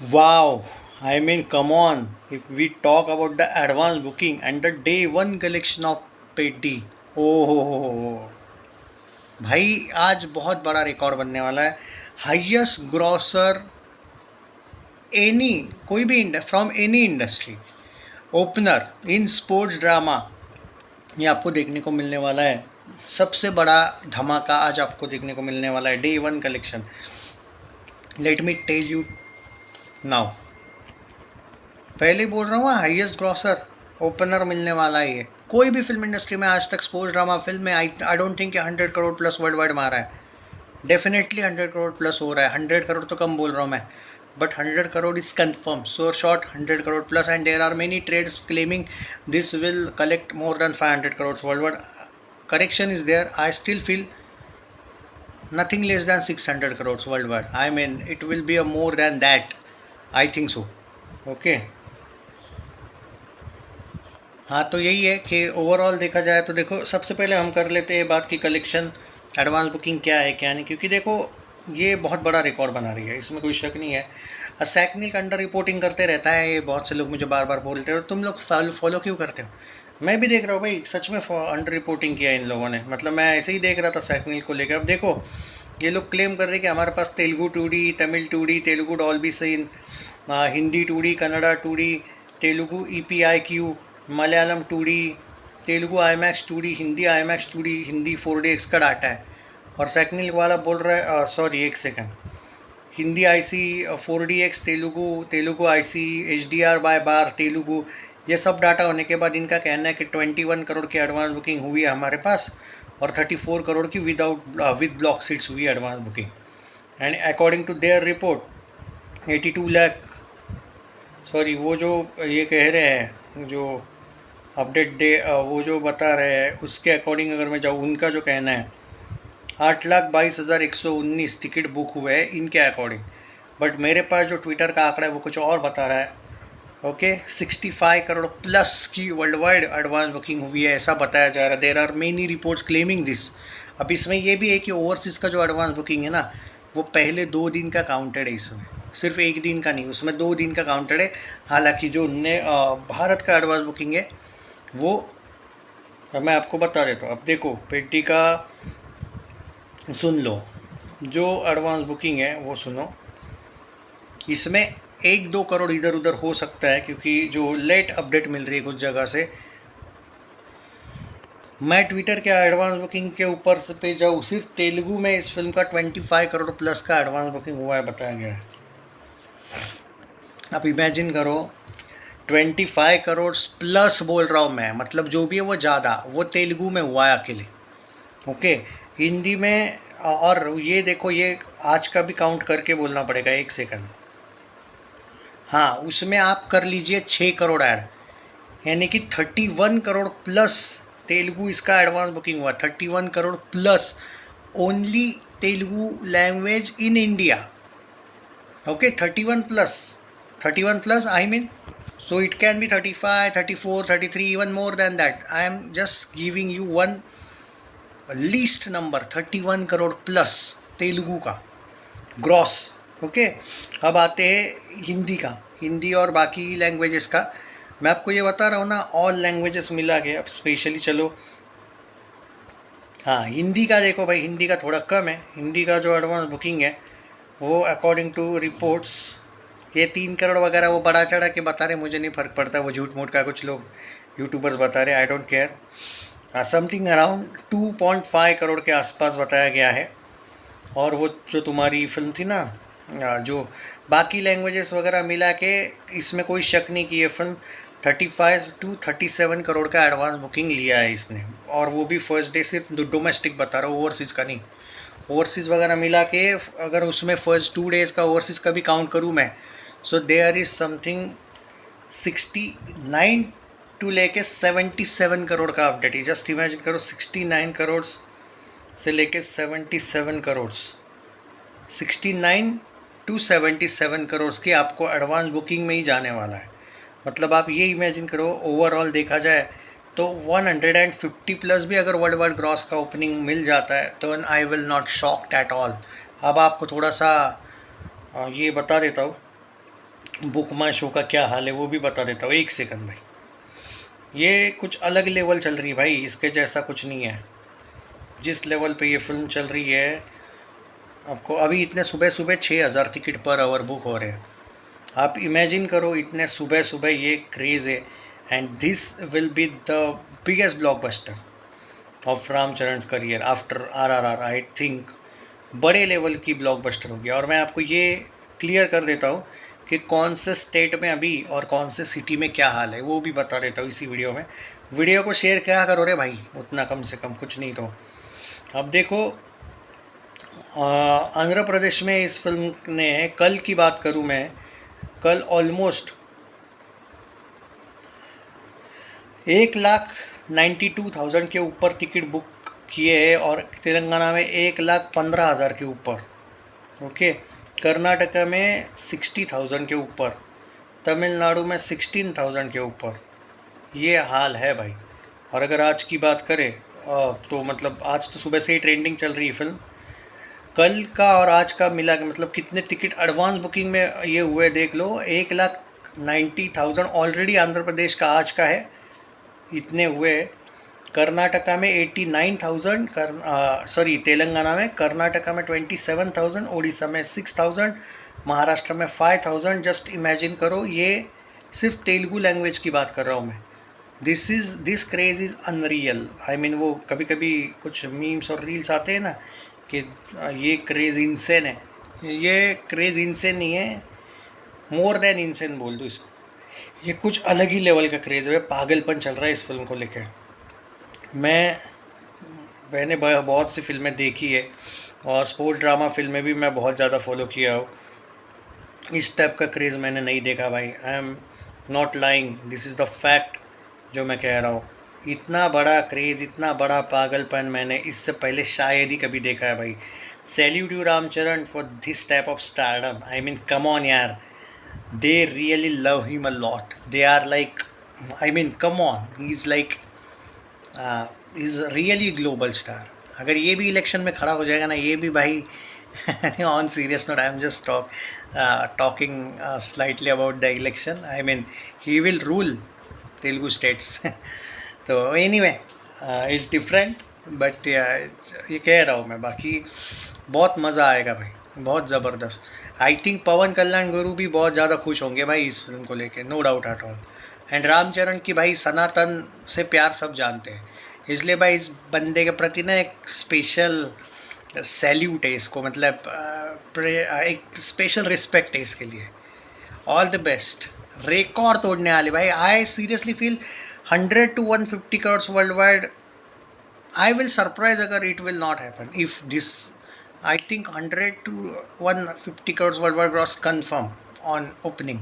Wow, I mean, come on. If we talk about the advance booking and the day one collection of पेटी, ओह भाई, आज बहुत बड़ा record बनने वाला है। हाईएस्ट ग्रॉसर एनी, कोई भी from any industry, opener in sports drama, ये आपको देखने को मिलने वाला है। सबसे बड़ा धमाका आज आपको देखने को मिलने वाला है, day one collection. Let me tell you now, पहले बोल रहा हूँ, हाईएस्ट ग्रॉसर ओपनर मिलने वाला है ये। कोई भी फिल्म इंडस्ट्री में आज तक स्पोर्ट्स ड्रामा फिल्म में I don't think 100 crore plus world wide मारा है। डेफिनेटली 100 करोड़ प्लस हो रहा है। 100 करोड़ तो कम बोल रहा हूँ मैं, but 100 crore is confirm, so short 100 crore plus. And there are many trades claiming this will collect more than 500 crore world wide. Correction is there, I still feel nothing less than 600 crores worldwide. I mean, it will be a more than that. I think so. Okay. हाँ, तो यही है कि overall देखा जाए तो देखो, सबसे पहले हम कर लेते हैं बात की कलेक्शन एडवांस बुकिंग क्या है क्या नहीं, क्योंकि देखो ये बहुत बड़ा रिकॉर्ड बना रही है, इसमें कोई शक नहीं है। सैकनिक अंडर रिपोर्टिंग करते रहता है, ये बहुत से लोग मुझे बार बार बोलते हो, तुम लोग फॉलो क्यों करते हो? मैं भी देख रहा हूँ भाई, सच में अंडर रिपोर्टिंग किया इन लोगों ने। मतलब मैं ऐसे ही देख रहा था सैकनिक को लेकर। अब देखो, ये लोग क्लेम कर रहे हैं कि हमारे पास Telugu 2D, Tamil 2D, Telugu Dolby scene, Hindi 2D, Kannada 2D, Telugu EPIQ, Malayalam 2D, Telugu IMAX 2D, Hindi IMAX 2D, Hindi 4DX का डाटा है। और सेकंड वाला बोल रहा है, सॉरी एक second, Hindi IC 4DX, Telugu IC HDR बाय बार तेलुगु। ये सब डाटा होने के बाद इनका कहना है कि 21 करोड़ की एडवांस बुकिंग हुई है हमारे पास, और 34 करोड़ की विद ब्लॉक सीट्स हुई advance booking. And according to their report 82 lakh, sorry वो जो ये कह रहे हैं, जो अपडेट डे वो जो बता रहे हैं उसके अकॉर्डिंग अगर मैं जाऊँ, उनका जो कहना है 8,22,119 टिकट बुक हुए हैं इनके अकॉर्डिंग। बट मेरे पास जो ट्विटर का आंकड़ा है वो कुछ और बता रहा है। ओके, 65 करोड़ प्लस की वर्ल्ड वाइड एडवांस बुकिंग हुई है, ऐसा बताया जा रहा है। There are many reports claiming this. अब इसमें ये भी है कि ओवरसीज़ का जो एडवांस बुकिंग है ना, वो पहले 2 दिन का काउंटेड है, इसमें सिर्फ एक दिन का नहीं, उसमें 2 दिन का काउंटेड है। हालांकि जो उनने भारत का एडवांस बुकिंग है वो मैं आपको बता देता हूँ। अब देखो, पेटी का सुन लो, जो एडवांस बुकिंग है वो सुनो। इसमें 1-2 करोड़ इधर उधर हो सकता है, क्योंकि जो लेट अपडेट मिल रही है कुछ जगह से। मैं ट्विटर के एडवांस बुकिंग के ऊपर पे जाऊँ, सिर्फ तेलुगु में इस फिल्म का 25 करोड़ प्लस का एडवांस बुकिंग हुआ है, बताया गया है। अब इमेजिन करो, 25 करोड़ प्लस बोल रहा हूँ मैं, मतलब जो भी है वो ज़्यादा, वो तेलुगु में हुआ है अकेले। ओके, हिंदी में, और ये देखो, ये आज का भी काउंट करके बोलना पड़ेगा, एक सेकंड। हाँ, उसमें आप कर लीजिए 6 करोड़ ऐड, यानी कि 31 करोड़ प्लस तेलुगु इसका एडवांस बुकिंग हुआ। 31 crore plus only Telugu language in India. Okay, 31 plus I mean, so it can be 35, 34, 33, even more than that. I am just giving you one least number, 31 crore plus Telugu का ग्रॉस। ओके, अब आते हैं हिंदी का, हिंदी और बाकी languages का। मैं आपको ये बता रहा हूँ ना, ऑल लैंग्वेजेस मिला के। अब स्पेशली चलो, हाँ, हिंदी का देखो भाई, हिंदी का थोड़ा कम है। हिंदी का जो एडवांस बुकिंग है वो अकॉर्डिंग टू रिपोर्ट्स, ये 3 करोड़ वगैरह वो बढ़ा चढ़ा के बता रहे, मुझे नहीं फ़र्क पड़ता, वो झूठ मूठ का कुछ लोग यूट्यूबर्स बता रहे, I don't care. Something around 2.5 crore के आसपास बताया गया है। और वो जो तुम्हारी फिल्म थी ना, जो बाकी लैंग्वेजेस वगैरह मिला के, इसमें कोई शक नहीं कि ये फिल्म 35 to 37 करोड़ का एडवांस बुकिंग लिया है इसने। और वो भी फर्स्ट डे, सिर्फ डोमेस्टिक बता रहा हूँ, ओवरसीज़ का नहीं। ओवरसीज़ वगैरह मिला के अगर उसमें फर्स्ट 2 डेज़ का ओवरसीज़ का भी काउंट करूँ मैं, so there is something 69 to लेके 77 करोड़ का अपडेट है। जस्ट इमेजिन करो, 69 करोड़ से लेके 77 करोड़, 69 टू 77 करोड़ की आपको एडवांस बुकिंग में ही जाने वाला है। मतलब आप ये इमेजिन करो, ओवरऑल देखा जाए तो 150 प्लस भी अगर वर्ल्ड वाइड ग्रॉस का ओपनिंग मिल जाता है तो I will not shocked at all. अब आपको थोड़ा सा ये बता देता हूँ बुक माई शो का क्या हाल है वो भी बता देता हूँ, एक सेकंड भाई। ये कुछ अलग लेवल चल रही है भाई, इसके जैसा कुछ नहीं है। जिस लेवल पे ये फिल्म चल रही है, आपको अभी इतने सुबह सुबह 6,000 टिकट पर आवर बुक हो रहे हैं। आप इमेजिन करो, इतने सुबह सुबह ये क्रेज़ है। And this will be the biggest blockbuster of Ram Charan career after RRR। I think बड़े लेवल की ब्लॉकबस्टर होगी। और मैं आपको ये क्लियर कर देता हूँ कि कौन से स्टेट में अभी और कौन से सिटी में क्या हाल है, वो भी बता देता हूँ इसी वीडियो में। वीडियो को शेयर क्या करो रे भाई, उतना कम से कम, कुछ नहीं तो। अब देखो, आंध्र प्रदेश में इस फिल्म ने, कल की बात करूँ मैं, कल ऑलमोस्ट 1,92,000 के ऊपर टिकट बुक किए हैं, और तेलंगाना में 1,15,000 के ऊपर। ओके, कर्नाटका में 60,000 के ऊपर, तमिलनाडु में 16,000 के ऊपर। ये हाल है भाई। और अगर आज की बात करें तो मतलब आज तो सुबह से ही ट्रेंडिंग चल रही है फिल्म। कल का और आज का मिला के मतलब कितने टिकट एडवांस बुकिंग में ये हुए देख लो। 1,90,000 ऑलरेडी आंध्र प्रदेश का आज का है, इतने हुए। कर्नाटका में 89,000, तेलंगाना में, कर्नाटका में 27,000, उड़ीसा में 6,000, महाराष्ट्र में 5,000। जस्ट इमेजिन करो, ये सिर्फ तेलुगु लैंग्वेज की बात कर रहा हूँ मैं। This craze is unreal. I mean, वो कभी कभी कुछ मीम्स और रील्स आते हैं ना कि ये क्रेज़ इंसेन है। ये क्रेज़ इंसेन नहीं है, मोर देन इंसेन बोल दो इसको। ये कुछ अलग ही लेवल का क्रेज़ है, पागलपन चल रहा है इस फिल्म को लेकर। मैंने बहुत सी फिल्में देखी है, और स्पोर्ट्स ड्रामा फिल्में भी मैं बहुत ज़्यादा फॉलो किया हूँ। इस टाइप का क्रेज़ मैंने नहीं देखा भाई। I am not lying, this is the fact जो मैं कह रहा हूँ। इतना बड़ा क्रेज़, इतना बड़ा पागलपन मैंने इससे पहले शायद ही कभी देखा है भाई। Salute you Ram Charan for this type of stardom. I mean, come on यार, they really love him a lot. They are like, I mean, come on, he's really global star. अगर ये भी इलेक्शन में खड़ा हो जाएगा ना, ये भी भाई on serious note, I am just talking slightly about the election. I mean, he will rule Telugu states. तो एनीवे, इट्स डिफरेंट, बट ये कह रहा हूँ मैं। बाकी बहुत मज़ा आएगा भाई, बहुत ज़बरदस्त। आई थिंक पवन कल्याण गुरु भी बहुत ज़्यादा खुश होंगे भाई इस फिल्म को लेके, no doubt at all. And Ram Charan की भाई सनातन से प्यार सब जानते हैं, इसलिए भाई इस बंदे के प्रति ना एक स्पेशल सैल्यूट है इसको, मतलब एक स्पेशल रिस्पेक्ट है इसके लिए। All the best. रिकॉर्ड तोड़ने वाले भाई। I seriously feel 100 to 150 crores world wide. I will surprise agar it will not happen if this. I think 100 to 150 crores worldwide gross confirm on opening.